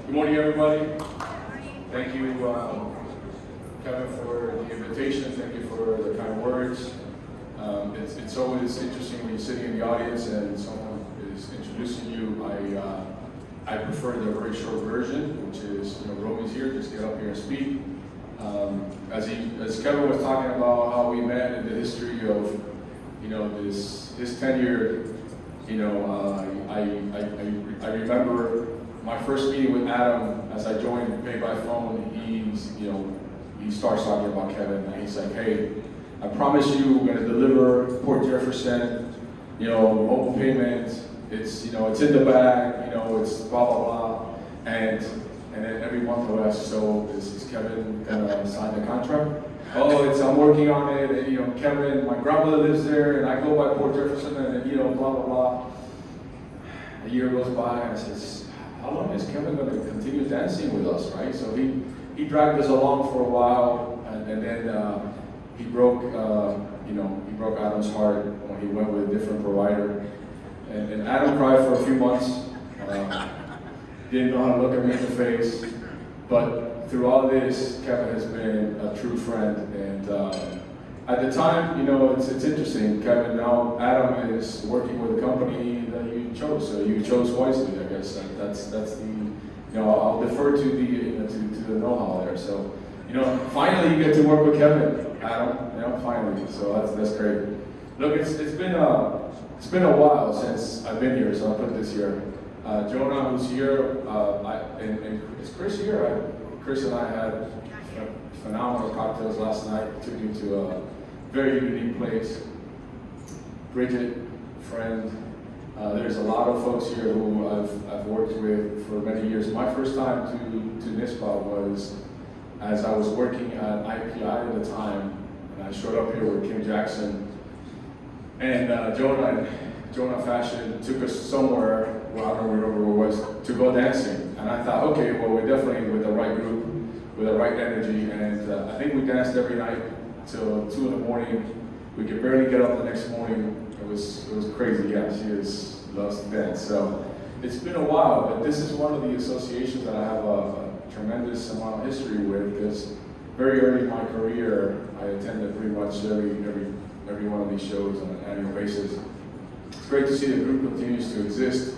Good morning, everybody. Thank you, Kevin, for the invitation. Thank you for the kind words. It's always interesting when you're sitting in the audience and someone is introducing you. I prefer the very short version, which is, Roamy's here, just get up here and speak. As Kevin was talking about how we met and the history of, his tenure, I remember my first meeting with Adam as I joined Pay by Phone. He starts talking about Kevin, and he's like, "Hey, I promise you, we're going to deliver Port Jefferson, mobile payment. It's in the bag, it's blah blah blah." And then every month I would ask, "So is Kevin gonna sign the contract?" "Oh, I'm working on it. And, Kevin, my grandmother lives there, and I go by Port Jefferson, and blah blah blah." A year goes by, and I says, "How long is Kevin going to continue dancing with us, right?" So he dragged us along for a while, and then he broke Adam's heart when he went with a different provider. And Adam cried for a few months. Didn't know how to look at me in the face. But through all this, Kevin has been a true friend. And at the time, it's interesting. Kevin, now Adam is working with a company that you chose. So you chose wisely, I guess. That's the, I'll defer to the know-how there. So, finally you get to work with Kevin, Adam. Finally. So that's great. Look, it's been a while since I've been here, so I'll put this here. Jonah, who's here, and is Chris here? Chris and I had phenomenal cocktails last night. Took me to a very unique place. Bridget, friend. There's a lot of folks here who I've worked with for many years. My first time to NYSPTA was as I was working at IPI at the time, and I showed up here with Kim Jackson. And Jonah Fashion took us somewhere, well, I don't remember where it was, to go dancing. And I thought, okay, well, we're definitely with the right group, with the right energy. And I think we danced every night till 2 in the morning. We could barely get up the next morning. It was crazy. Yeah, she loves to dance. So it's been a while, but this is one of the associations that I have a tremendous amount of history with, because very early in my career, I attended pretty much every one of these shows on an annual basis. It's great to see the group continues to exist.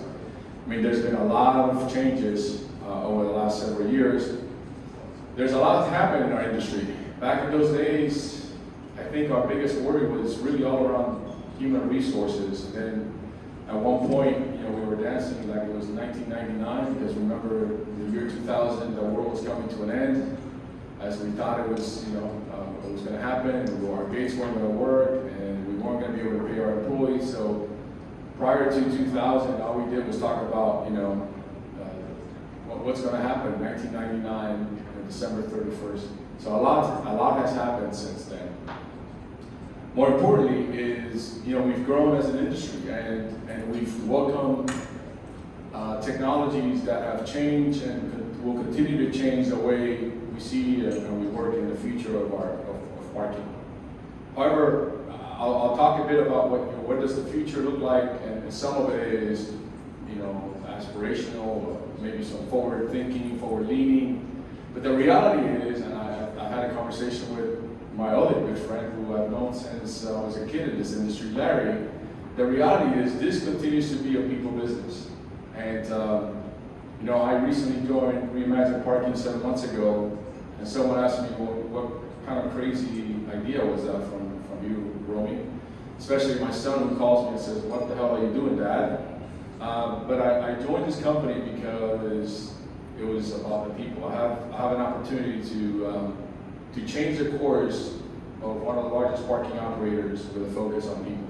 I mean, there's been a lot of changes over the last several years. There's a lot that's happened in our industry. Back in those days, I think our biggest worry was really all around human resources. And then at one point, we were dancing like it was 1999, because remember the year 2000, the world was coming to an end. As we thought it was, it was going to happen. Our gates weren't going to work, and we weren't going to be able to pay our employees. So prior to 2000, all we did was talk about, what's going to happen 1999, December 31st. So a lot has happened since then. More importantly is, we've grown as an industry, and we've welcomed technologies that have changed and will continue to change the way we see and we work in the future of parking. However, I'll talk a bit about what does the future look like, and some of it is, aspirational, maybe some forward thinking, forward leaning. But the reality is, and I had a conversation with my other good friend who I've known since I was a kid in this industry, Larry. The reality is this continues to be a people business. And I recently joined Reimagine Parking 7 months ago, and someone asked me, well, what kind of crazy idea was that from you, Roamy? Especially my son, who calls me and says, "What the hell are you doing, Dad?" But I joined this company because it was about the people. I have an opportunity to change the course of one of the largest parking operators with a focus on people.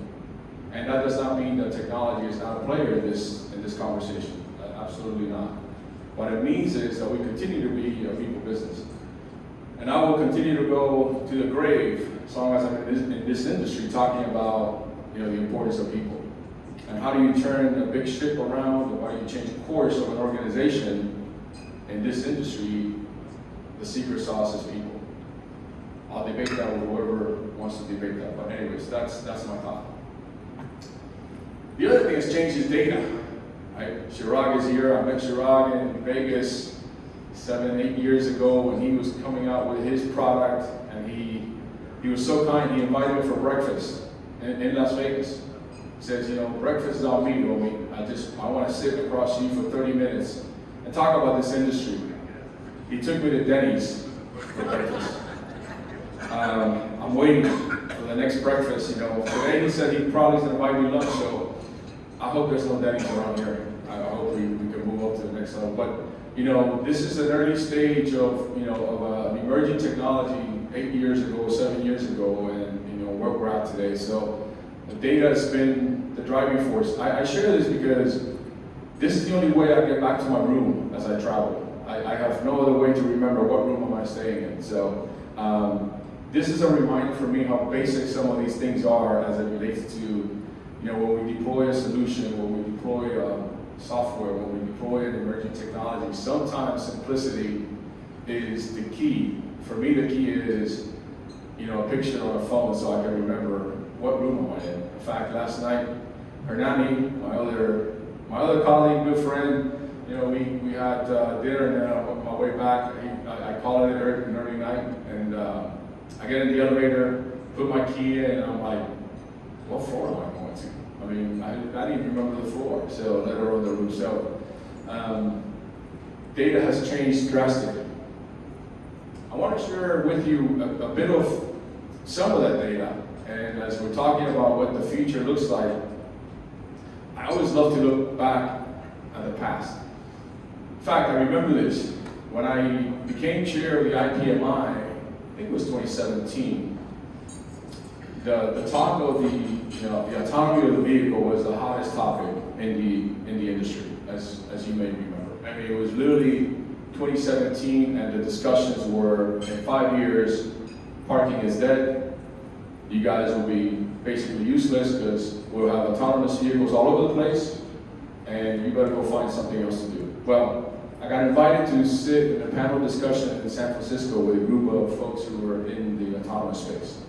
And that does not mean that technology is not a player in this conversation. Absolutely not. What it means is that we continue to be a people business. And I will continue to go to the grave as long as I'm in this industry talking about the importance of people. And how do you turn a big ship around, or how do you change the course of an organization in this industry? The secret sauce is people. I'll debate that with whoever wants to debate that. But anyways, that's my thought. The other thing that's changed is data. Right? Chirag is here. I met Chirag in Vegas 7, 8 years ago when he was coming out with his product, and he was so kind, he invited me for breakfast in Las Vegas. He says, you know, breakfast is on me, Roamy. I want to sit across you for 30 minutes and talk about this industry. He took me to Denny's for breakfast. I'm waiting for the next breakfast, you know. Today he said he probably going to invite me lunch, so I hope there's no Denny's around here. I hope we can move up to the next level. But, you know, this is an early stage of, you know, of an emerging technology 8 years ago, 7 years ago, and, you know, where we're at today. So the data has been the driving force. I share this because this is the only way I get back to my room as I travel. I have no other way to remember what room am I staying in. So this is a reminder for me how basic some of these things are as it relates to, you know, when we deploy a solution, when we deploy software, when we deploy an emerging technology, sometimes simplicity is the key. For me, the key is, you know, a picture on a phone so I can remember what room am I in. In fact, last night, Hernani, my other colleague, good friend, you know, we had dinner, and on my way back, I called it an early night, and I get in the elevator, put my key in, and I'm like, what floor am I going to? I mean, I didn't even remember the floor, so let alone the room. So data has changed drastically. I want to share with you a bit of some of that data, and as we're talking about what the future looks like, I always love to look back at the past. In fact, I remember this. When I became chair of the IPMI, I think it was 2017, the talk of the autonomy of the vehicle was the hottest topic in the industry, as you may remember. I mean, it was literally 2017, and the discussions were, in 5 years, parking is dead. You guys will be basically useless because we'll have autonomous vehicles all over the place, and you better go find something else to do. Well, I got invited to sit in a panel discussion in San Francisco with a group of folks who were in the autonomous space.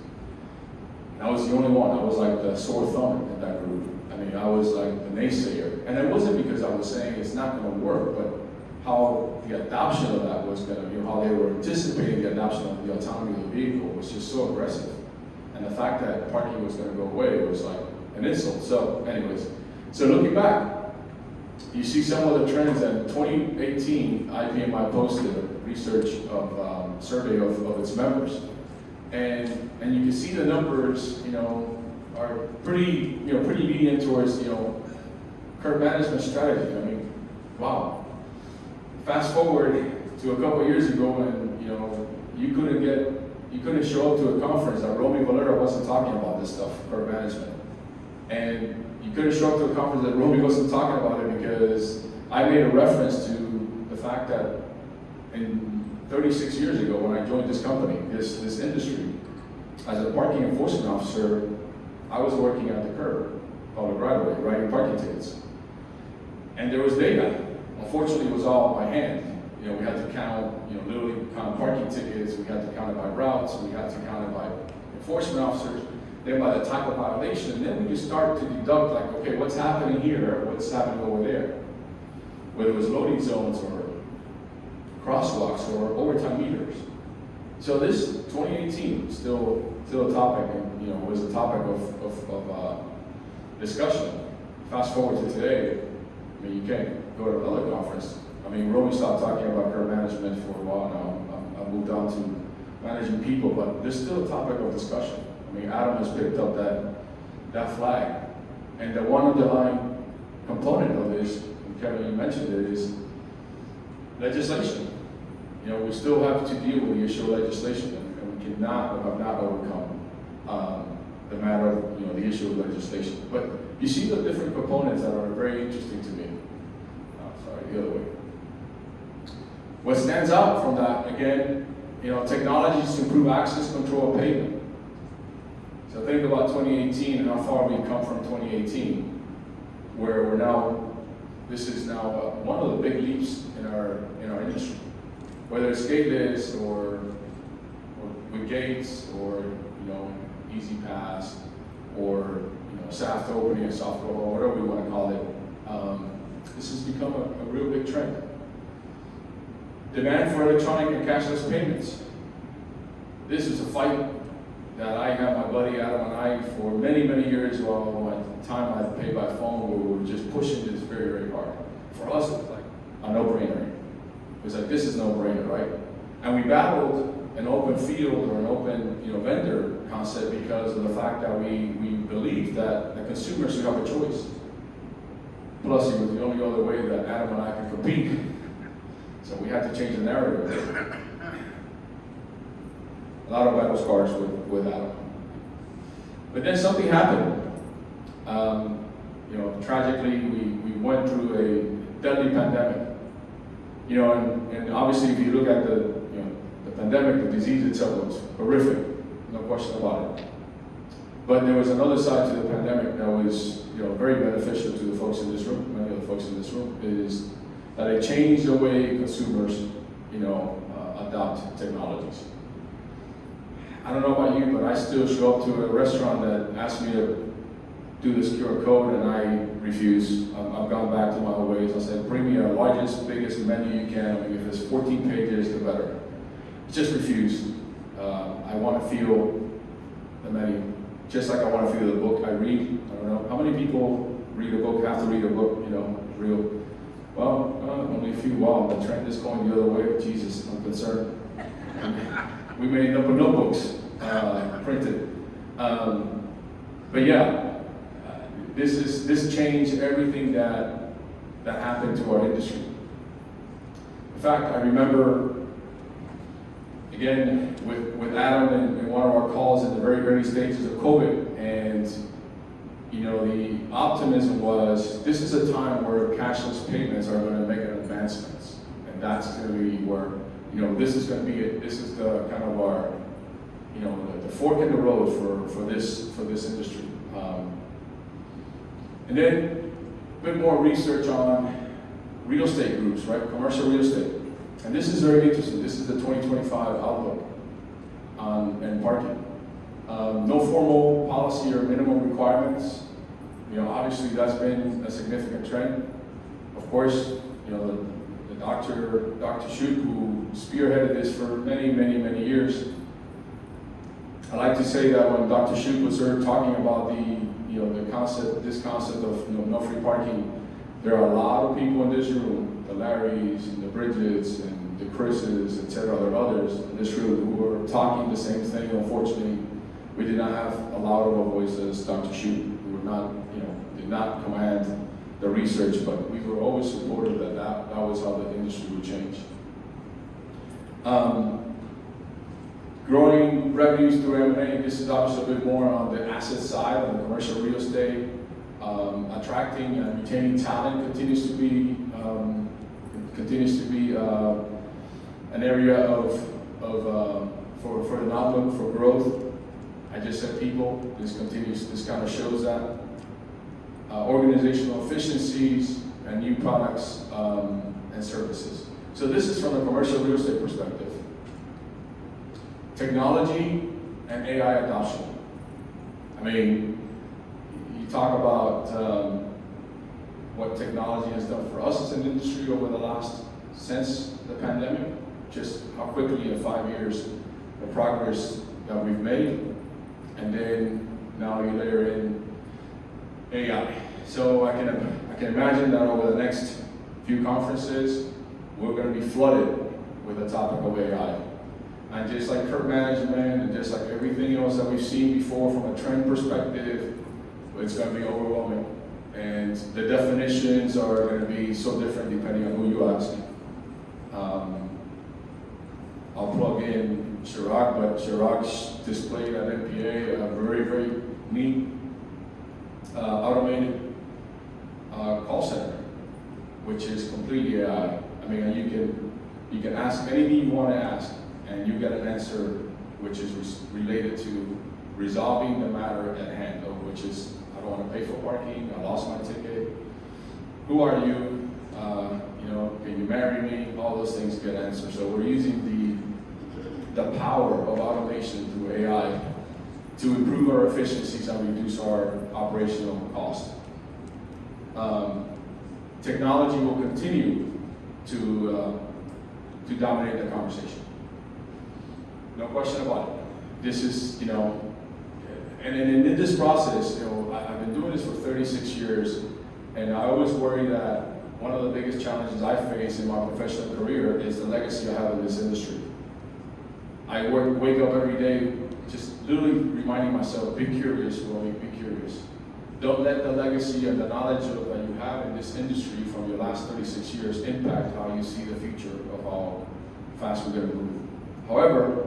And I was the only one. I was like the sore thumb in that group. I mean, I was like the naysayer. And it wasn't because I was saying it's not going to work, but how the adoption of that was going to, you know, how they were anticipating the adoption of the autonomy of the vehicle was just so aggressive. And the fact that parking was going to go away was like an insult. So anyways, so looking back, you see some of the trends. In 2018, IPMI posted a research of survey of its members, and you can see the numbers, you know, are pretty lenient towards, you know, curb management strategy. I mean, wow. Fast forward to a couple of years ago, and, you know, you couldn't show up to a conference that Roamy Valera wasn't talking about this stuff, curb management. And you couldn't show up to a conference that Roamy wasn't talking about it, because I made a reference to the fact that in 36 years ago, when I joined this company, this industry, as a parking enforcement officer, I was working at the curb, public right of way, writing parking tickets. And there was data. Unfortunately, it was all by hand. You know, we had to count, you know, literally count parking tickets, we had to count it by routes, we had to count it by enforcement officers, then by the type of violation, and then we just start to deduct, like, okay, what's happening here, what's happening over there? Whether it was loading zones or crosswalks or overtime meters. So this 2018 still a topic, and, you know, was a topic of discussion. Fast forward to today, I mean, you can't go to another conference. I mean, Roamy stopped talking about curb management for a while now. I moved on to managing people, but there's still a topic of discussion. I mean, Adam has picked up that flag. And the one underlying component of this, and Kevin, you mentioned it, is legislation. You know, we still have to deal with the issue of legislation, and we cannot or have not overcome the matter of, you know, the issue of legislation. But you see the different components that are very interesting to me. The other way. What stands out from that, again, you know, technologies to improve access control of pavement. So think about 2018 and how far we've come from 2018, where we're now, this is now one of the big leaps in our industry. Whether it's gateless or with gates, or, you know, easy pass, or, you know, soft opening and soft door, or whatever we want to call it. This has become a real big trend. Demand for electronic and cashless payments. This is a fight that I have my buddy Adam and I for many, many years while my time I paid by phone, we were just pushing this very, very hard. For us, it was like a no-brainer. It was like, this is no-brainer, right? And we battled an open field or an open vendor concept because of the fact that we believed that the consumers should have a choice. Plus, it was the only other way that Adam and I could compete. So we had to change the narrative. A lot of battle scars with Adam. But then something happened. Tragically, we went through a deadly pandemic. And obviously, if you look at the pandemic, the disease itself was horrific, no question about it. But there was another side to the pandemic that was, very beneficial to the folks in this room, many of the folks in this room, is that it changed the way consumers, adopt technologies. I don't know about you, but I still show up to a restaurant that asks me to do this QR code, and I refuse. I've gone back to my old ways. I said, bring me the largest, biggest menu you can. I mean, if it's 14 pages, the better. Just refuse. I want to feel the menu, just like I want to feel the book I read. I don't know. How many people read a book, have to read a book, real? Well, only a few. Wow, the trend is going the other way. Jesus, I'm concerned. We made up notebooks printed. But yeah, this changed everything that happened to our industry. In fact, I remember, again, with Adam in one of our calls in the very early stages of COVID, and the optimism was, this is a time where cashless payments are going to make an advancement, and that's going to be where, this is going to be it. This is the kind of our, the fork in the road for this industry. And then a bit more research on real estate groups, right? Commercial real estate. And this is very interesting. This is the 2025 outlook on parking. No formal policy or minimum requirements. Obviously that's been a significant trend. Of course, the Dr. Shoup, who spearheaded this for many, many, many years. I like to say that when Dr. Shoup was there talking about this concept of no free parking, there are a lot of people in this room, the Larrys and the Bridgets and the Chris's, etc. There are others in this room who were talking the same thing. Unfortunately, we did not have a loud of a voice as Dr. Shoup. We were not, did not command the research, but we were always supportive that was how the industry would change. Growing revenues through M&A, this is obviously a bit more on the asset side, on the commercial real estate. Attracting and retaining talent continues to be an area for an outlook for growth. I just said people. This kind of shows that. Organizational efficiencies and new products and services. So this is from a commercial real estate perspective. Technology and AI adoption. I mean, you talk about what technology has done for us as an industry over the last, since the pandemic, just how quickly in 5 years, the progress that we've made, and then now you layer in AI. So I can imagine that over the next few conferences, we're going to be flooded with the topic of AI. And just like curb management and just like everything else that we've seen before from a trend perspective, it's going to be overwhelming. And the definitions are going to be so different depending on who you ask. I'll plug in Chirag, but Chirag's displayed at NPA a very, very neat automated call center, which is completely AI. I mean, you can ask anything you want to ask, and you get an answer which is related to resolving the matter at hand, which is, I don't want to pay for parking, I lost my ticket, who are you, can you marry me, all those things get answered. So we're using the power of automation through AI to improve our efficiencies and reduce our operational cost. Technology will continue to to dominate the conversation. No question about it. This is, and in this process, I've been doing this for 36 years, and I always worry that one of the biggest challenges I face in my professional career is the legacy I have in this industry. I wake up every day just literally reminding myself, be curious, Roamy, be curious. Don't let the legacy and the knowledge that you have in this industry from your last 36 years impact how you see the future of how fast we're going to move. However,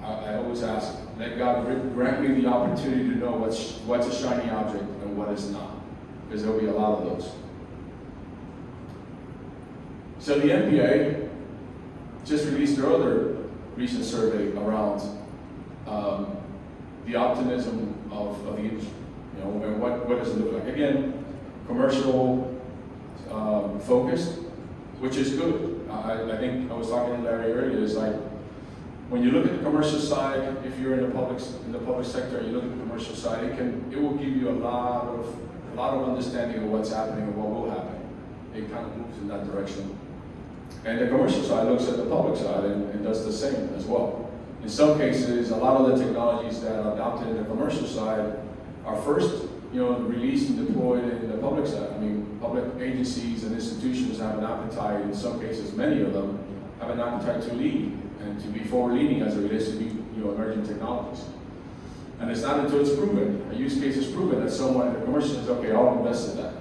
I always ask, let God grant me the opportunity to know what's a shiny object and what is not, because there'll be a lot of those. So the NPA just released their other recent survey around the optimism of the industry, and what does it look like? Again, commercial focused, which is good. I think I was talking to Larry earlier. It's like when you look at the commercial side, if you're in the public sector, and you look at the commercial side, it will give you a lot of understanding of what's happening and what will happen. It kind of moves in that direction. And the commercial side looks at the public side and does the same as well. In some cases, a lot of the technologies that are adopted in the commercial side are first, released and deployed in the public side. I mean, public agencies and institutions have an appetite, in some cases, many of them have an appetite to lead and to be forward-leaning as it relates to emerging technologies. And it's not until it's proven, a use case is proven, that someone in the commercial says, okay, I'll invest in that.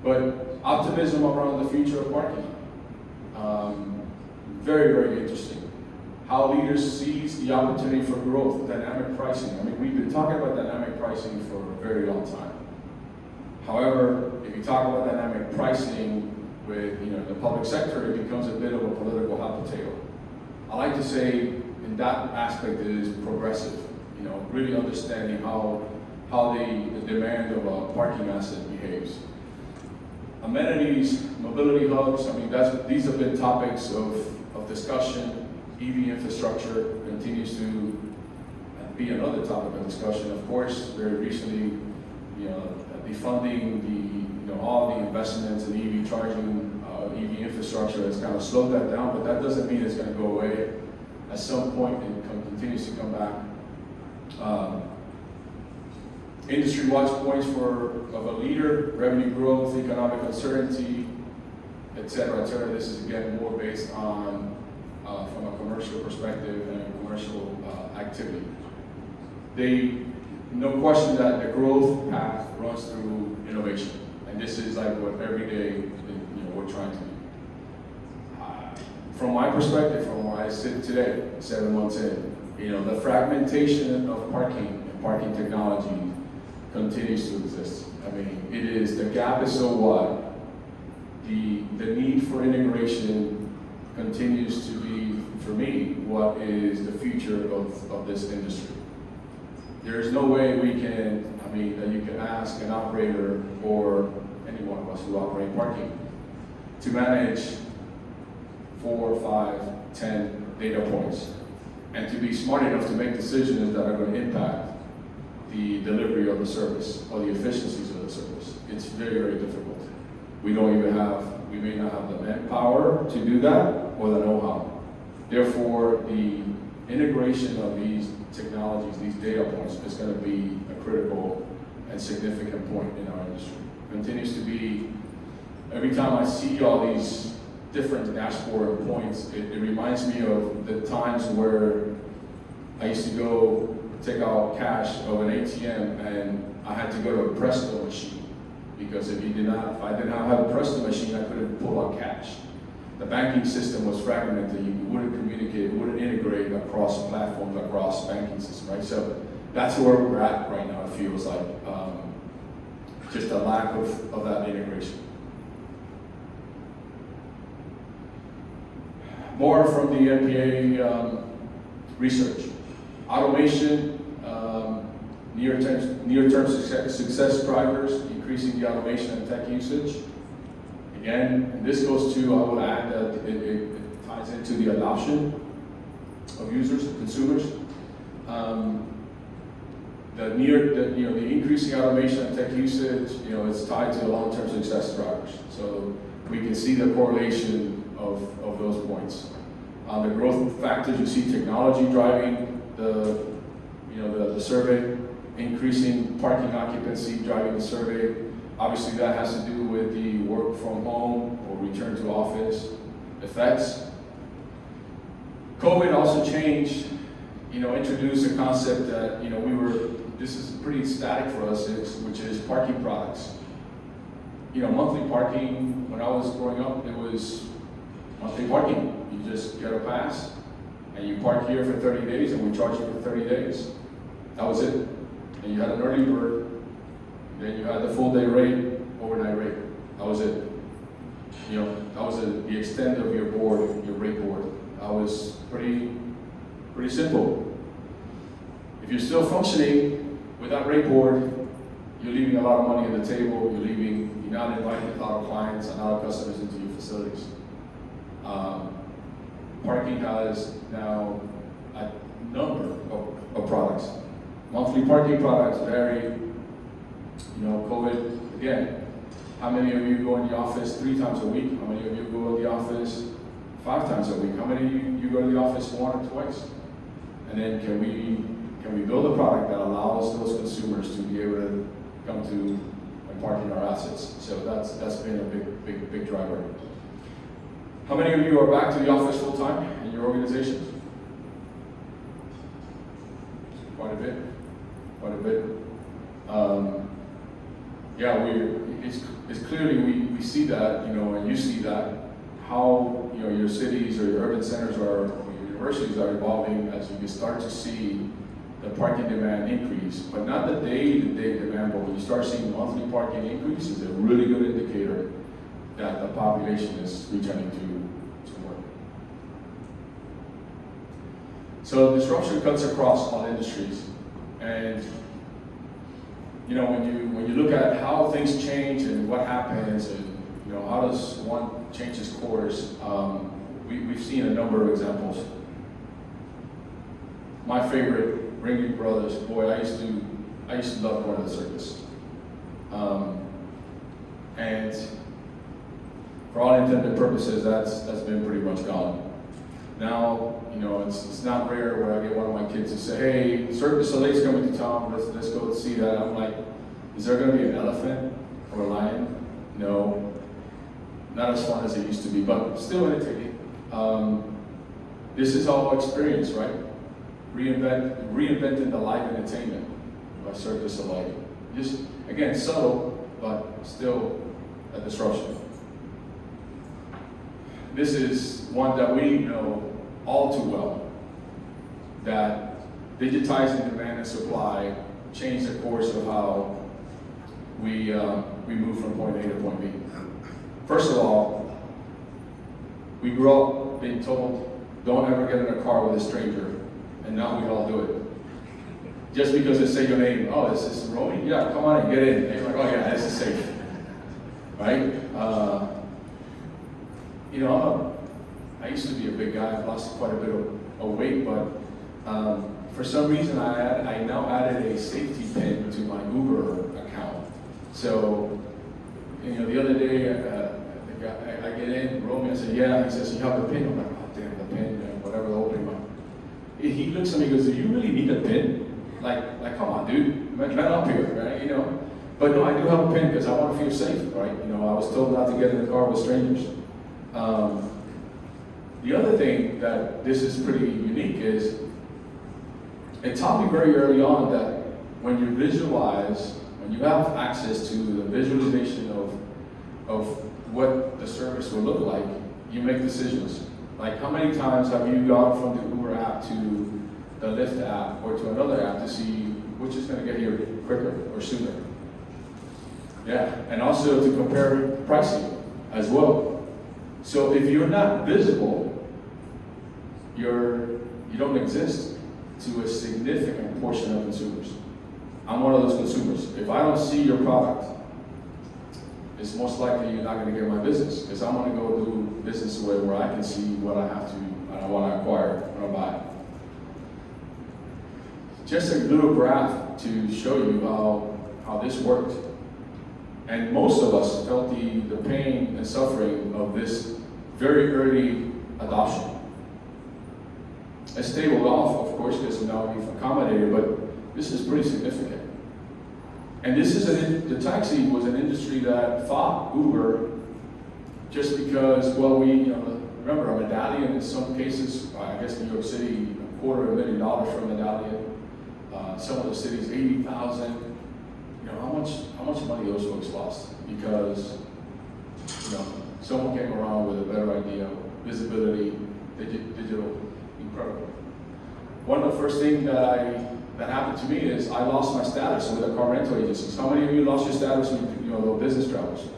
But optimism around the future of parking. Very, very interesting. How leaders seize the opportunity for growth, dynamic pricing. I mean, we've been talking about dynamic pricing for a very long time. However, if you talk about dynamic pricing with the public sector, it becomes a bit of a political hot potato. I like to say in that aspect it is progressive, really understanding how the demand of a parking asset behaves. Amenities, mobility hubs, I mean, these have been topics of discussion. EV infrastructure continues to be another topic of discussion. Of course, very recently, defunding all the investments in EV charging, EV infrastructure has kind of slowed that down, but that doesn't mean it's going to go away. At some point, it continues to come back. Industry watch points of a leader, revenue growth, economic uncertainty, et cetera, et cetera. This is again more based on from a commercial perspective and a commercial activity. No question that the growth path runs through innovation, and this is like what every day we're trying to do. From my perspective, from where I sit today, 7 months in, the fragmentation of parking and parking technology continues to exist. I mean, the gap is so wide. The need for integration continues to be, for me, what is the future of this industry. There is no way that you can ask an operator or any one of us who operate parking to manage 4, 5, 10 data points and to be smart enough to make decisions that are going to impact the delivery of the service or the efficiencies of the service. It's very, very difficult. We may not have the manpower to do that or the know-how. Therefore, the integration of these technologies, these data points, is going to be a critical and significant point in our industry. It continues to be, every time I see all these different dashboard points, it reminds me of the times where I used to go take out cash of an ATM and I had to go to a Presto machine. Because if I did not have a Presto machine, I couldn't pull out cash. The banking system was fragmented. You wouldn't communicate, wouldn't integrate across platforms, across banking systems, right? So that's where we're at right now. It feels like just a lack of that integration. More from the NPA research. Automation, near-term success drivers, increasing the automation and tech usage. Again, and this goes to, I will add that it ties into the adoption of users, consumers. The increasing automation and tech usage, it's tied to the long-term success drivers. So we can see the correlation of points. On the growth factors, you see technology driving the survey, increasing parking occupancy driving the survey. Obviously, that has to do with the work from home or return to office effects. COVID also changed, introduced a concept that, this is pretty static for us, which is parking products. Monthly parking, when I was growing up, it was monthly parking. You just get a pass, and you park here for 30 days, and we charge you for 30 days. That was it. And you had an early bird, then you had the full day rate, overnight rate. That was it. That was the extent of your board, your rate board. That was pretty simple. If you're still functioning with that rate board, you're leaving a lot of money on the table. You're not inviting a lot of clients and a lot of customers into your facilities. Parking has now a number of products. Monthly parking products vary. COVID, again, how many of you go in the office 3 times a week? How many of you go in the office 5 times a week? How many of you go to the office 1 or twice? And then can we build a product that allows those consumers to be able to come to and park in our assets? So that's been a big driver. How many of you are back to the office full time in your organizations? Quite a bit. It's clearly we see that, and you see that, how your cities or your urban centers or your universities are evolving as you start to see the parking demand increase, but not the day-to-day demand, but when you start seeing monthly parking increase, is a really good indicator that the population is returning to work. So disruption cuts across all industries, and when you look at how things change and what happens, and how does one change its course, we've seen a number of examples. My favorite, Ringling Brothers. Boy, I used to love going to the circus, and for all intents and purposes, that's been pretty much gone. Now, it's not rare where I get one of my kids to say, "Hey, Cirque du Soleil's coming to town. Let's go see that." I'm like, "Is there going to be an elephant or a lion?" No, not as fun as it used to be, but still entertaining. This is all experience, right? Reinventing the live entertainment by Cirque du Soleil. Just again, subtle, but still a disruption. This is one that we know all too well, that digitizing demand and supply changed the course of how we move from point A to point B. First of all, we grew up being told, don't ever get in a car with a stranger, and now we all do it. Just because they say your name, "Oh, this is Roamy? Yeah, come on in, get in." And you're like, "Oh yeah, this is safe." Right? I used to be a big guy. I've lost quite a bit of weight, but for some reason I now added a safety pin to my Uber account. So, the other day I get in, Roamy, I said, "Yeah." He says, "You have a pin?" I'm like, "Oh damn, the pin, whatever the opening one." He looks at me and goes, "Do you really need a pin? Like, come on, dude, man up here, right?" But no, I do have a pin because I want to feel safe, right? I was told not to get in the car with strangers. The other thing that this is pretty unique is it taught me very early on that when you visualize, when you have access to the visualization of what the service will look like, you make decisions. Like, how many times have you gone from the Uber app to the Lyft app or to another app to see which is going to get here quicker or sooner? Yeah, and also to compare pricing as well. So if you're not visible, you don't exist to a significant portion of consumers. I'm one of those consumers. If I don't see your product, it's most likely you're not going to get my business, because I'm going to go do business where I can see what I have to, I want to acquire, what I buy. Just a little graph to show you how this worked. And most of us felt the pain and suffering of this very early adoption. It's tabled off, of course, because now we've accommodated, but this is pretty significant. And this is the taxi was an industry that fought Uber just because, well, remember a medallion in some cases, I guess New York City, $250,000 for a medallion. Some of the cities, 80,000. How much money those folks lost because, someone came around with a better idea, visibility, digital, incredible. One of the first things that happened to me is I lost my status with the car rental agencies. How many of you lost your status with the business travelers?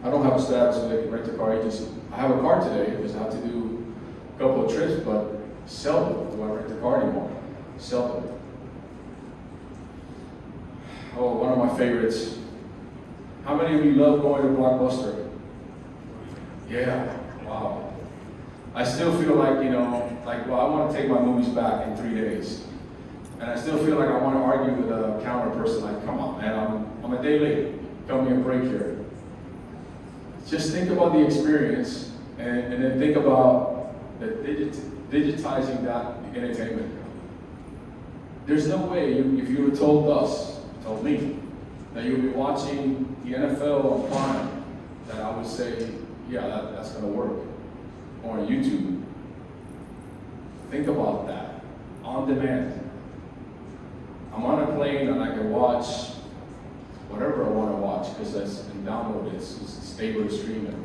I don't have a status with a rent-a-car agency. I have a car today because I have to do a couple of trips, but seldom do I rent a car anymore. Seldom. Oh, one of my favorites. How many of you love going to Blockbuster? Yeah, wow. I still feel like, I want to take my movies back in 3 days. And I still feel like I want to argue with a counter person, like, come on, man, I'm a day late. Tell me a break here. Just think about the experience and then think about the digitizing that entertainment. There's no way, if you would have told me, that you would be watching the NFL on Prime, that I would say, yeah, that's going to work. Or on YouTube. Think about that. On demand. I'm on a plane and I can watch whatever I want to watch because that's been downloaded, it's stable streaming.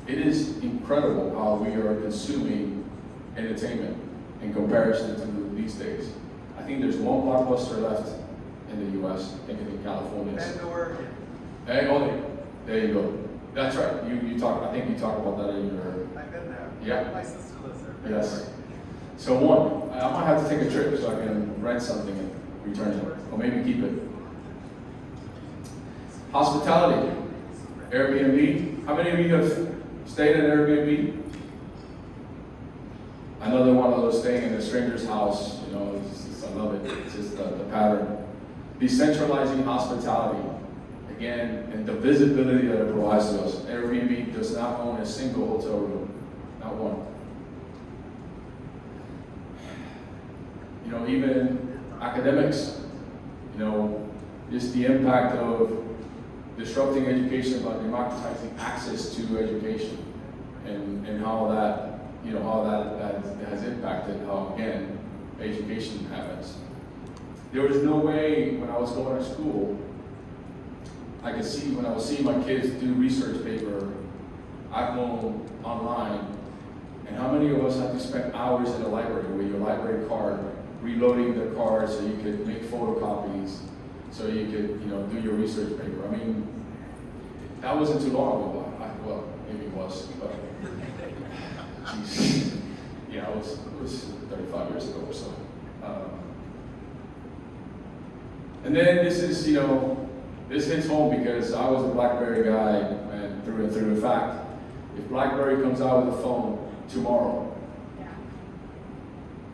It is incredible how we are consuming entertainment in comparison to these days. I think there's one Blockbuster left in the US, I think in California. And Oregon. Hey, there you go. That's right. I think you talked about that in your. I've been there. Yeah. My sister lives there. Yes. So one, I might have to take a trip so I can rent something and return it, or maybe keep it. Hospitality, Airbnb. How many of you have stayed at Airbnb? Another one of those staying in a stranger's house. I love it. It's just the pattern. Decentralizing hospitality. Again, and the visibility that it provides to us. Airbnb does not own a single hotel room, not one. Even academics, just the impact of disrupting education by democratizing access to education, and how that has impacted how, again, education happens. There was no way when I was going to school, I could see when I was seeing my kids do research paper at home online, and how many of us have to spend hours in the library with your library card, reloading the card so you could make photocopies, so you could do your research paper. I mean, that wasn't too long ago. Well, maybe it was, but geez, yeah, it was 35 years ago or so. And then this is, this hits home because I was a BlackBerry guy, and through and through. In fact, if BlackBerry comes out with a phone tomorrow,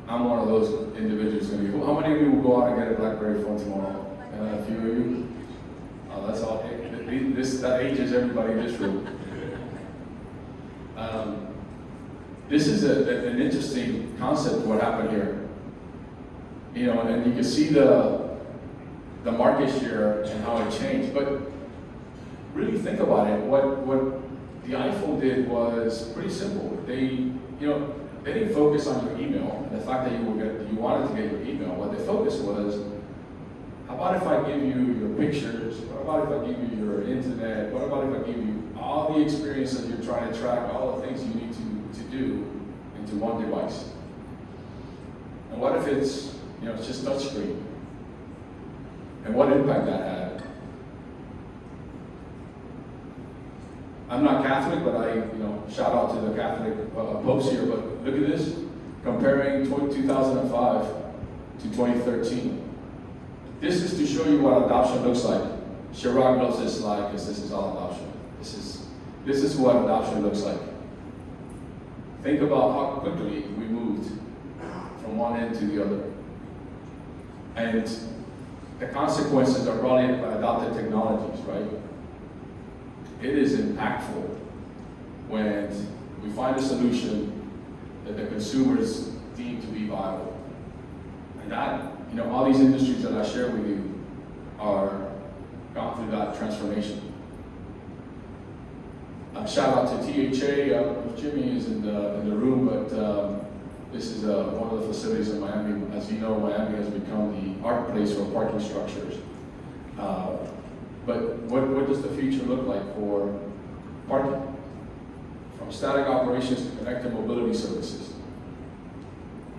I'm one of those individuals going to be. How many of you will go out and get a BlackBerry phone tomorrow? A few of you? Oh, that's all. That ages everybody in this room. This is an interesting concept. What happened here? And you can see the market share and how it changed. But really think about it. What the iPhone did was pretty simple. They didn't focus on your email, the fact that you wanted to get your email. What the focus was, how about if I give you your pictures? What about if I give you your internet? What about if I give you all the experiences you're trying to track, all the things you need to do into one device? And what if it's just touchscreen? And what impact that had? I'm not Catholic, but I, shout out to the Catholic popes here, but look at this, comparing 2005 to 2013. This is to show you what adoption looks like. Chirac loves this slide because this is all adoption. This is what adoption looks like. Think about how quickly we moved from one end to the other. And the consequences are brought in by adopted technologies, right? It is impactful when we find a solution that the consumers deem to be viable. And that, all these industries that I share with you are gone through that transformation. Shout out to THA, Jimmy is in the room, but this is one of the facilities in Miami. As you know, Miami has become the art place for parking structures. But what does the future look like for parking? From static operations to connected mobility services.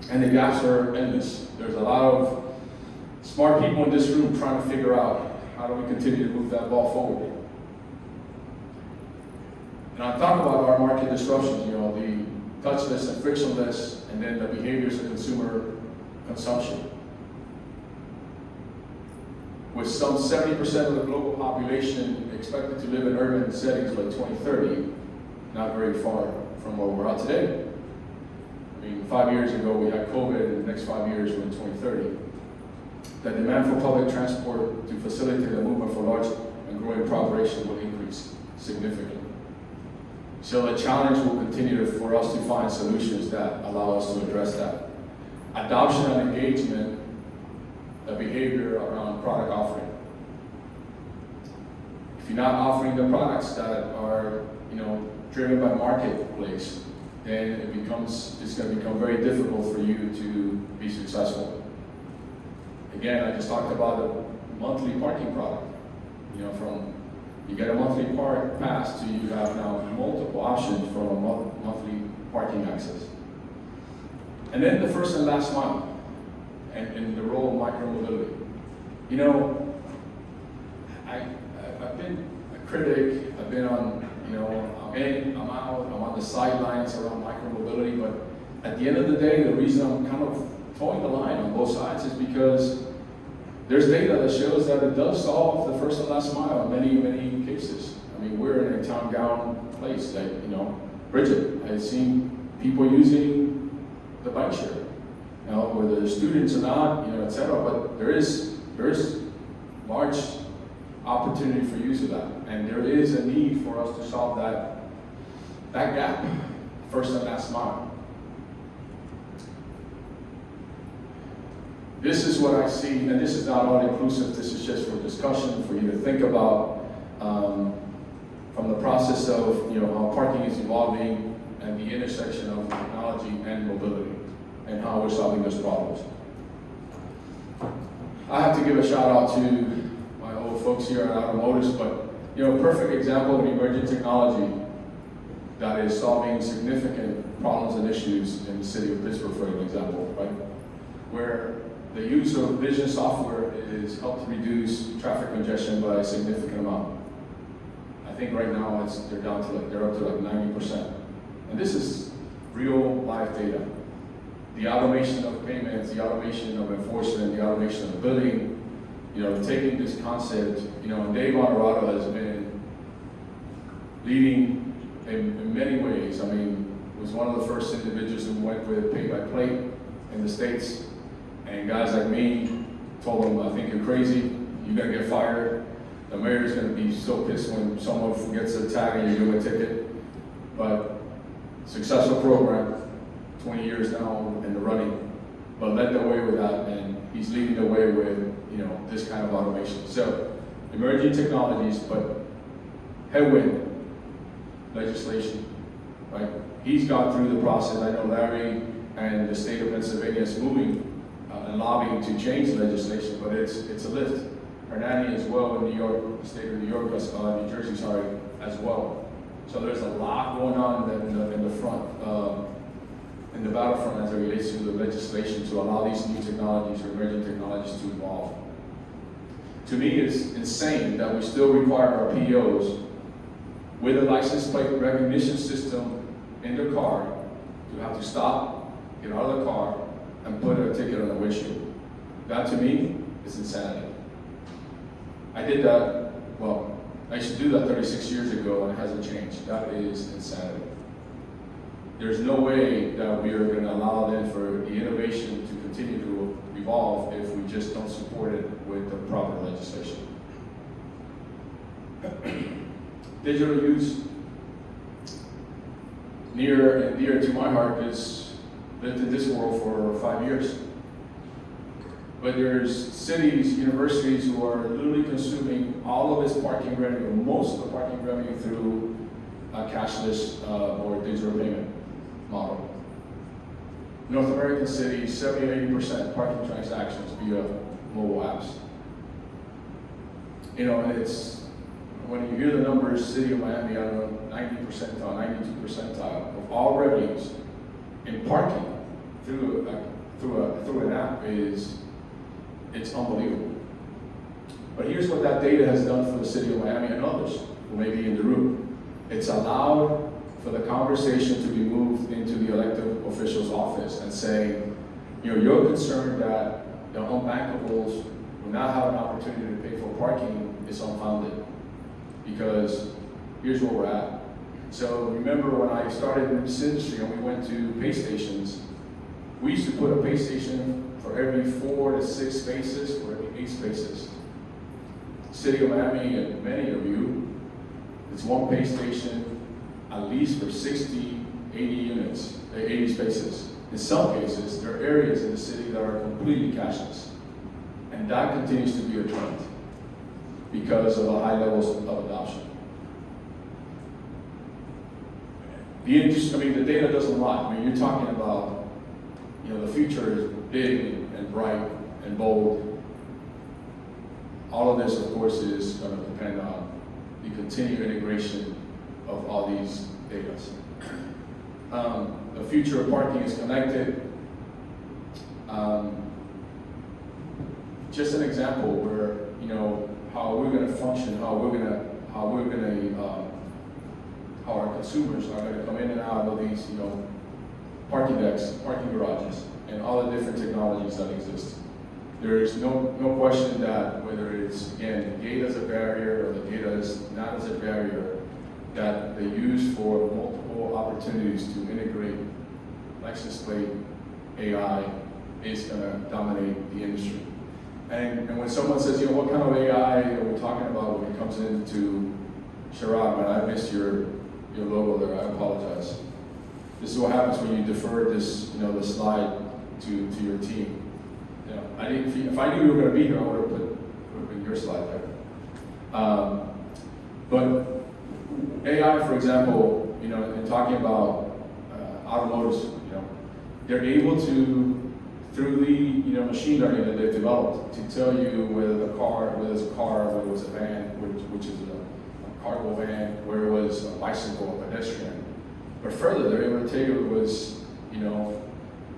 And the gaps are endless. There's a lot of smart people in this room trying to figure out how do we continue to move that ball forward. And I talk about our market disruptions, the touchless and frictionless, and then the behaviors of consumer consumption. With some 70% of the global population expected to live in urban settings by 2030, not very far from where we're at today. 5 years ago we had COVID, and the next 5 years we're in 2030. The demand for public transport to facilitate the movement for large and growing population will increase significantly. So the challenge will continue for us to find solutions that allow us to address that. Adoption and engagement, the behavior around product offering. If you're not offering the products that are, driven by marketplace, then it's going to become very difficult for you to be successful. Again, I just talked about a monthly parking product. From you get a monthly park pass to you have now multiple options for a monthly parking access. And then the first and last mile, and the role of micromobility. I've been a critic. I've been on, I'm out, I'm on the sidelines around micromobility, but at the end of the day, the reason I'm kind of towing the line on both sides is because there's data that shows that it does solve the first and last mile in many, many cases. We're in a town-gown place, like, Bridget, I've seen people using the bike share, whether they're students or not, et cetera, but there is large opportunity for use of that, and there is a need for us to solve that gap, first and last mile. This is what I see, and this is not all inclusive, this is just for discussion, for you to think about from the process of how parking is evolving and the intersection of technology and mobility and how we're solving those problems. I have to give a shout out to my old folks here at Automotives, but a perfect example of emerging technology that is solving significant problems and issues in the city of Pittsburgh, for example, right? Where the use of vision software is helped reduce traffic congestion by a significant amount. I think right now they're up to like 90%. And this is real life data. The automation of payments, the automation of enforcement, the automation of billing, taking this concept, and Dave Honorado has been leading in many ways. Was one of the first individuals who went with pay by plate in the States. And guys like me told him, I think you're crazy, you're gonna get fired. The mayor's gonna be so pissed when someone forgets to tag and you give a ticket. But successful program, 20 years now in the running, but led the way with that, and he's leading the way with this kind of automation. So emerging technologies, but headwind legislation, right? He's gone through the process. I know Larry and the state of Pennsylvania is moving and lobbying to change legislation, but it's a lift. Hernani as well in New York, the state of New York, New Jersey, as well. So there's a lot going on in the front, in the battlefront as it relates to the legislation to allow these new technologies or emerging technologies to evolve. To me, it's insane that we still require our POs with a license plate recognition system in the car to have to stop, get out of the car, and put a ticket on the windshield. That to me is insanity. I did that, I used to do that 36 years ago and it hasn't changed. That is insanity. There's no way that we are going to allow then for the innovation to continue to evolve if we just don't support it with the proper legislation. Digital use, near and dear to my heart, is lived in this world for 5 years. But there's cities, universities who are literally consuming all of this parking revenue, most of the parking revenue through a cashless or digital payment model. North American cities, 70 to 80% parking transactions via mobile apps. You know, it's, when you hear the numbers, City of Miami, I don't know, 90 percentile, 92 percentile of all revenues in parking through an app it's unbelievable. But here's what that data has done for the City of Miami and others who may be in the room. It's allowed for the conversation to be moved into the elected official's office and say, you know, you're concerned that the unbankables will not have an opportunity to pay for parking is unfounded. Because here's where we're at. So remember when I started in this industry and we went to pay stations, we used to put a pay station for every 4 to 6 spaces, for every 8 spaces. City of Miami and many of you, it's one pay station at least for 60, 80 units, 80 spaces. In some cases, there are areas in the city that are completely cashless. And that continues to be a trend because of the high levels of adoption. The data doesn't lie. I mean, you're talking about, you know, the future is big and bright and bold. All of this, of course, is going to depend on the continued integration of all these data. The future of parking is connected. Just an example where, you know, how we're going to function, how our consumers are going to come in and out of these, you know, parking decks, parking garages, and all the different technologies that exist. There is no question that whether it's, again, the gate as a barrier or the data is not as a barrier, that they use for multiple opportunities to integrate license plate AI is going to dominate the industry. And when someone says, you know, what kind of AI are we talking about when it comes into Sharad, man, I missed your logo there, I apologize. This is what happens when you defer this, you know, the slide to your team. You know, if I knew you were going to be here, I would have put your slide there. But AI, for example, you know, in talking about automotives, you know, they're able to, through the, you know, machine learning that they've developed, to tell you whether it's a car, whether it was a van, which is a cargo van, where it was a bicycle, a pedestrian. But further, they're able to tell you it was, you know,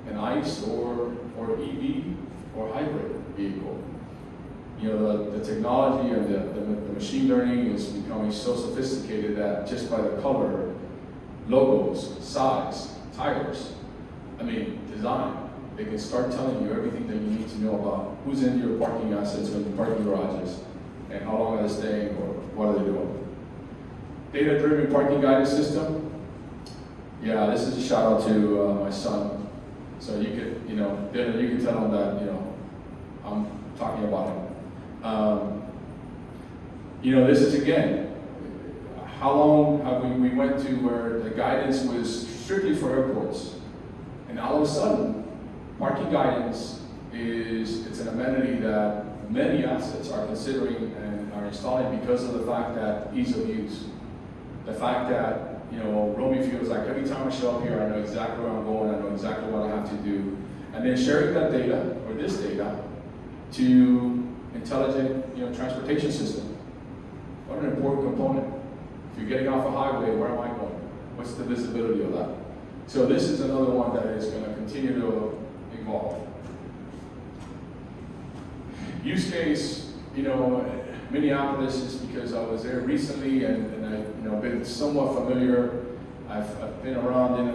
an ICE or EV or hybrid vehicle. You know, the technology and the machine learning is becoming so sophisticated that just by the color, logos, size, tires, design, they can start telling you everything that you need to know about who's in your parking assets or the parking garages and how long are they staying or what are they doing. Data-driven parking guidance system. Yeah, this is a shout out to my son. So you could, you know, Dylan, you can tell him that, you know, I'm talking about him. You know, this is again, how long have we went to where the guidance was strictly for airports, and all of a sudden, parking guidance it's an amenity that many assets are considering and are installing because of the fact that ease of use, the fact that, you know, Roamy feels like every time I show up here, I know exactly where I'm going, I know exactly what I have to do, and then sharing that data or this data to intelligent, you know, transportation system. What an important component. If you're getting off a highway, where am I going? What's the visibility of that? So this is another one that is going to continue to evolve. Use case, you know, Minneapolis is because I was there recently and I, you know, been somewhat familiar. I've been around in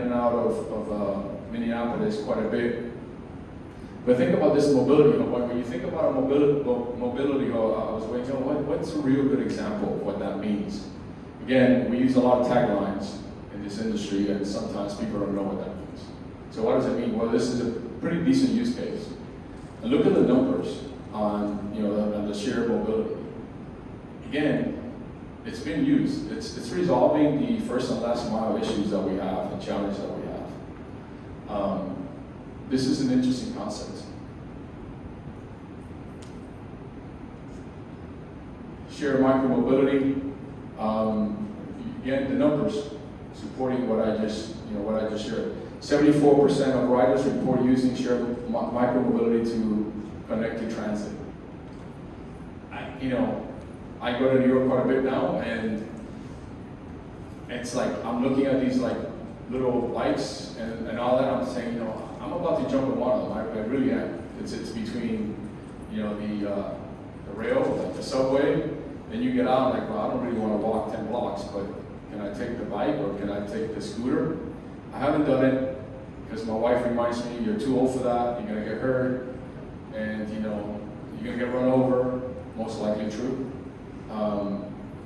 and out of Minneapolis quite a bit. But think about this mobility. When you think about a mobility, I was waiting, you know, what's a real good example of what that means? Again, we use a lot of taglines in this industry, and sometimes people don't know what that means. So what does it mean? Well, this is a pretty decent use case. And look at the numbers on, you know, on the shared mobility. Again, it's been used. It's resolving the first and last mile issues that we have, the challenge that we have. this is an interesting concept. Shared micromobility, again, the numbers supporting what I just shared. 74% of riders report using shared micromobility to connect to transit. I go to New York quite a bit now, and it's like I'm looking at these like little bikes and all that. I'm saying, I'm about to jump in one of them. I really am. It's between the rail, like the subway. Then you get out like, well, I don't really want to walk 10 blocks, but can I take the bike or can I take the scooter? I haven't done it because my wife reminds me, you're too old for that, you're gonna get hurt, and you're gonna get run over, most likely true.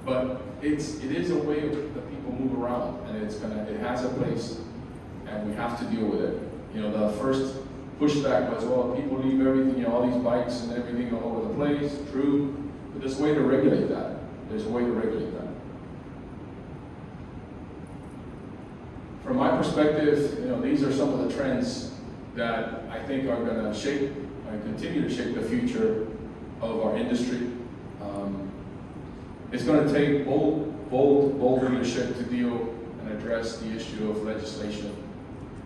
But it is a way that people move around, and it has a place, and we have to deal with it. The first pushback was, well, people leave everything, all these bikes and everything all over the place, true. But there's a way to regulate that. There's a way to regulate that. From my perspective, these are some of the trends that I think are going to shape and continue to shape the future of our industry. It's going to take bold leadership to deal and address the issue of legislation.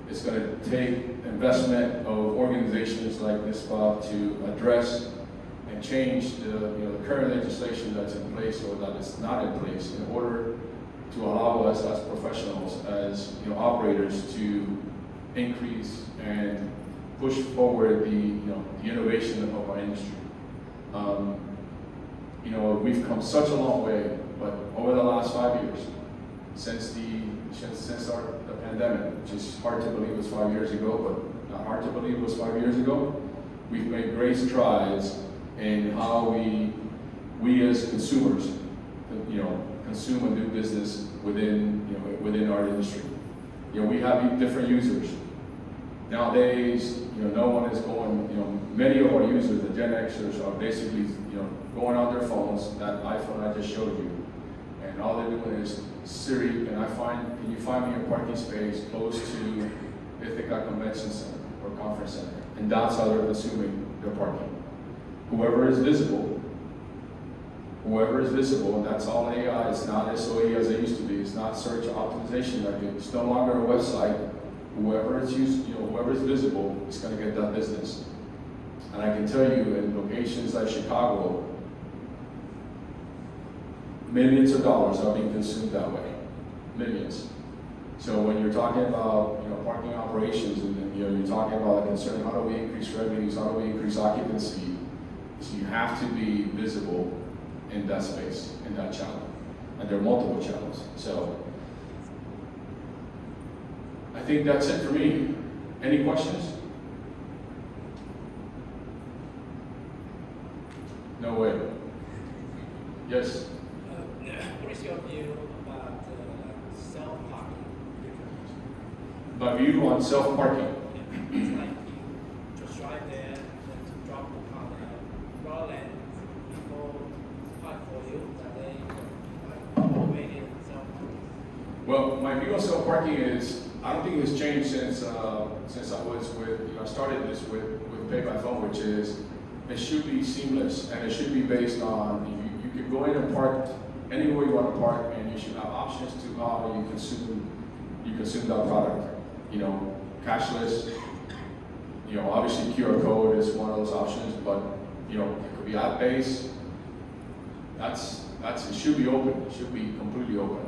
It's going to take investment of organizations like NYSPTA to address and change the current legislation that's in place or that is not in place in order to allow us as professionals, as operators, to increase and push forward the innovation of our industry. We've come such a long way, but over the last 5 years, since the pandemic, which is hard to believe was 5 years ago, but not hard to believe it was 5 years ago, we've made great strides in how we as consumers, consume and do business within our industry. We have different users. Nowadays, no one is going, many of our users, the Gen Xers, are basically, going on their phones, that iPhone I just showed you, and all they're doing is, Siri, can you find me a parking space close to ITHACA Convention Center or Conference Center? And that's how they're consuming their parking. Whoever is visible, and that's all AI. It's not SOE as it used to be. It's not search optimization. It's no longer a website. Whoever is visible is going to get that business. And I can tell you, in locations like Chicago, millions of dollars are being consumed that way. Millions. So when you're talking about parking operations, and you're talking about the concern, how do we increase revenues, how do we increase occupancy? So you have to be visible in that space, in that channel. And there are multiple channels. So I think that's it for me. Any questions? No way. Yes? What is your view about self-parking? My view on self-parking? It's like you just drive there and drop the car there, rather than people park for you, that they waiting self-parking. Well, my view on self-parking is, I don't think it's changed since I was I started this with pay by phone, which is, it should be seamless, and it should be based on, you can go in and park anywhere you want to park, and you should have options to how you consume that product. Cashless, obviously QR code is one of those options, but it could be app-based. It should be open, it should be completely open.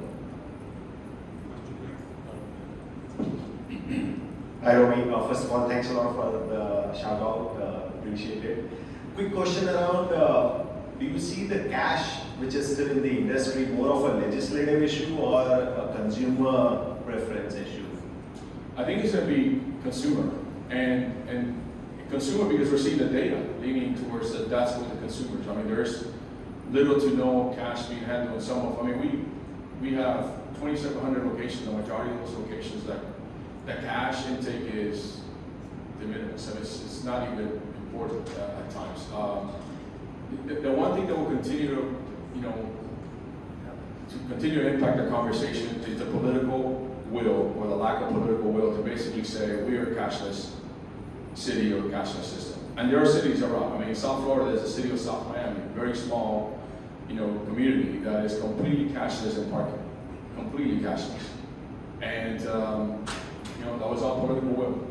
Hi Roamy, first of all, thanks a lot for the shout out, appreciate it. Quick question around, do you see the cash, which is still in the industry, more of a legislative issue or a consumer preference issue? I think it's going to be consumer, and consumer because we're seeing the data leaning towards that's what the consumers. I mean, there's little to no cash being handled in some of. We have 2,700 locations. The majority of those locations that the cash intake is de minimis, so it's not even important at times. The one thing that will continue to impact the conversation is the political will, or the lack of political will, to basically say we are cashless, city or cashless system. And there are cities around. I mean, in South Florida, there's a city of South Miami, very small, community that is completely cashless in parking, completely cashless. And that was all political will.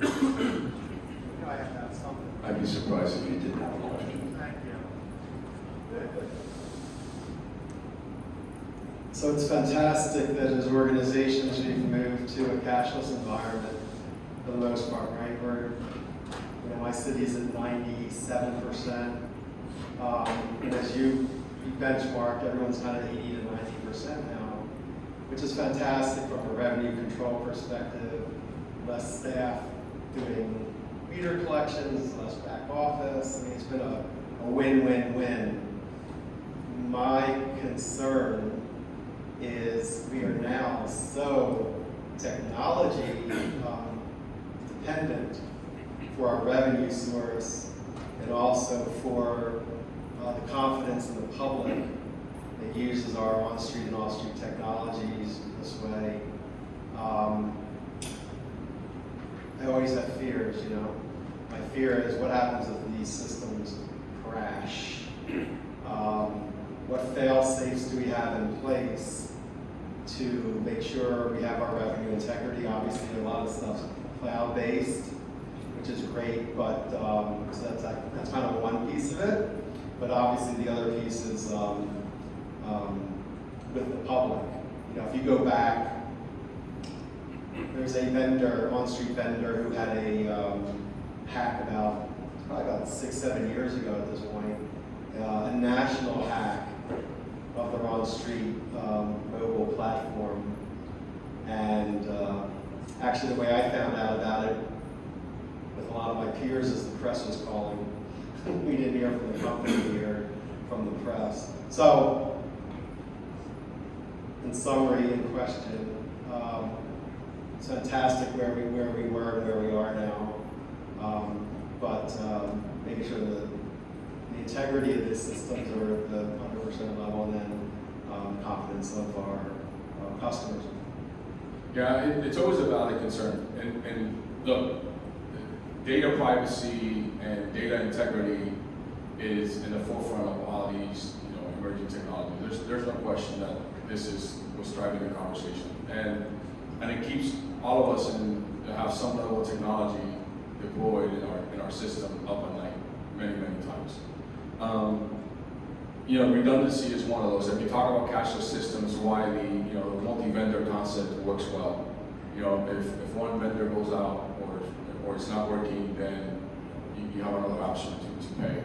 I have to have something. I'd be surprised if you didn't have a question. Thank you. So it's fantastic that as organizations we've moved to a cashless environment for the most part, right? My city's at 97%. And as you benchmarked, everyone's kind of 80 to 90% now, which is fantastic from a revenue control perspective. Less staff doing meter collections, less back office. I mean, it's been a win-win-win. My concern is we are now so technology dependent for our revenue source and also for the confidence in the public that uses our on-street and off-street technologies this way. I always have fears, My fear is what happens if these systems crash? What fail-safes do we have in place to make sure we have our revenue integrity? Obviously, a lot of stuff's cloud-based, which is great, but so that's kind of one piece of it. But obviously, the other piece is with the public. If you go back, there's a vendor, on-street vendor, who had a hack probably about 6-7 years ago at this point, a national hack of their on-street mobile platform. And actually the way I found out about it with a lot of my peers is the press was calling. We didn't hear from the company, we heard from the press. So, in summary, in question, it's fantastic where we were and where we are now, but making sure that the integrity of the systems are at the 100% level, and then confidence of our customers. Yeah, it's always a valid concern. And look, data privacy and data integrity is in the forefront of all these emerging technologies. There's no question that this is what's driving the conversation. And it keeps all of us to have some level of technology deployed in our system up at night many times. Redundancy is one of those. If you talk about cashless systems, why the multi-vendor concept works well. If one vendor goes out or it's not working, then you have another option to pay.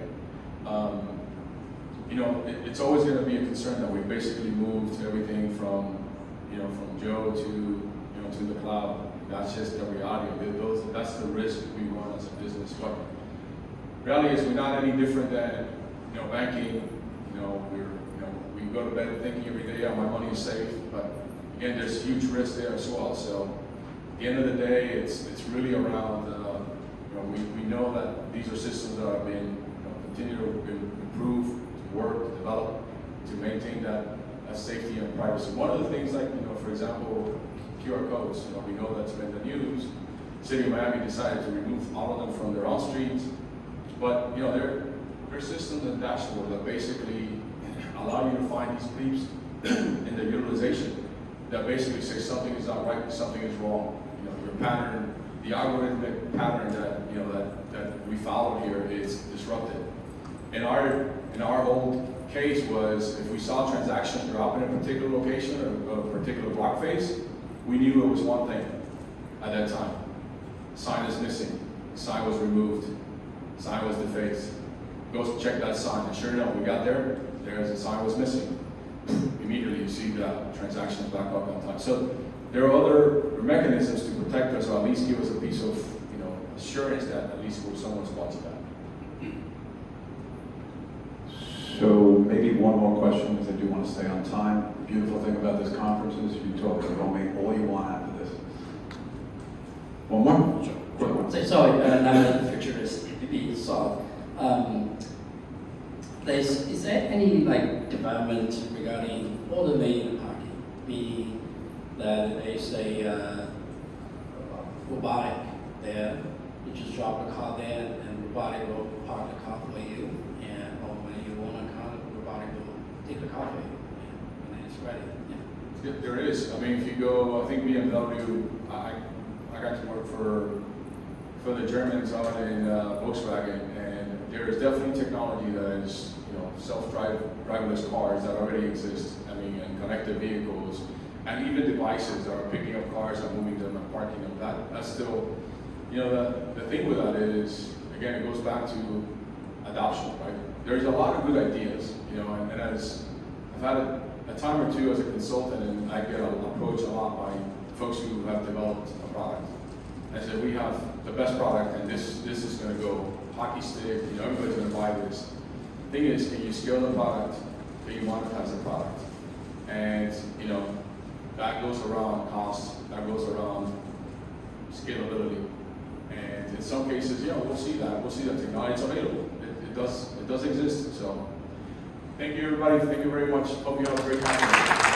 It's always going to be a concern that we basically moved everything from Joe to the cloud. That's just the reality. That's the risk we run as a business. But reality is we're not any different than banking. We go to bed thinking every day, my money is safe. But again, there's huge risk there as well. So at the end of the day, it's really around. We know that these are systems that are being continue to improve, to work, to develop, to maintain that safety and privacy. One of the things, like for example, QR codes. We know that's been the news. City of Miami decided to remove all of them from their own streets, but there are systems and dashboards that basically allow you to find these creeps in the utilization that basically say something is not right, something is wrong. Your pattern, the algorithmic pattern that we follow here is disrupted. In our old case was if we saw transactions drop in a particular location or a particular block face, we knew it was one thing at that time. Sign is missing. Sign was removed. Sign was defaced. Go check that sign, and sure enough, we got there. There's a sign was missing. Immediately, you see the transactions back up on time. So there are other mechanisms to protect us, or at least give us a piece of assurance that at least someone's watching that. So maybe one more question, because I do want to stay on time. The beautiful thing about this conference is you talk to Roamy all you want after this. One more? Sure. Quick one. Sorry, I'm a futurist, maybe so. Is there any development regarding automated parking? Meaning that there's a robotic there. You just drop the car there and robotic will park the car for you. And or when you want a car, robotic will take the car for you. And when it's ready. Yeah. Yeah, there is. I mean, if you go, I think BMW, I got to work for the Germans out in Volkswagen, and there is definitely technology that is, driverless cars that already exist. I mean, and connected vehicles, and even devices that are picking up cars and moving them and parking them. That's still, the thing with that is, again, it goes back to adoption, right? There's a lot of good ideas, and as I've had a time or two as a consultant, and I get approached a lot by folks who have developed a product. I said, we have the best product, and this is going to go hockey stick. Everybody's going to buy this. Thing is, can you scale the product? Can you monetize the product? And that goes around cost. That goes around scalability. And in some cases, we'll see that. We'll see that technology. It's available. It does exist. So, thank you, everybody. Thank you very much. Hope you have a great time.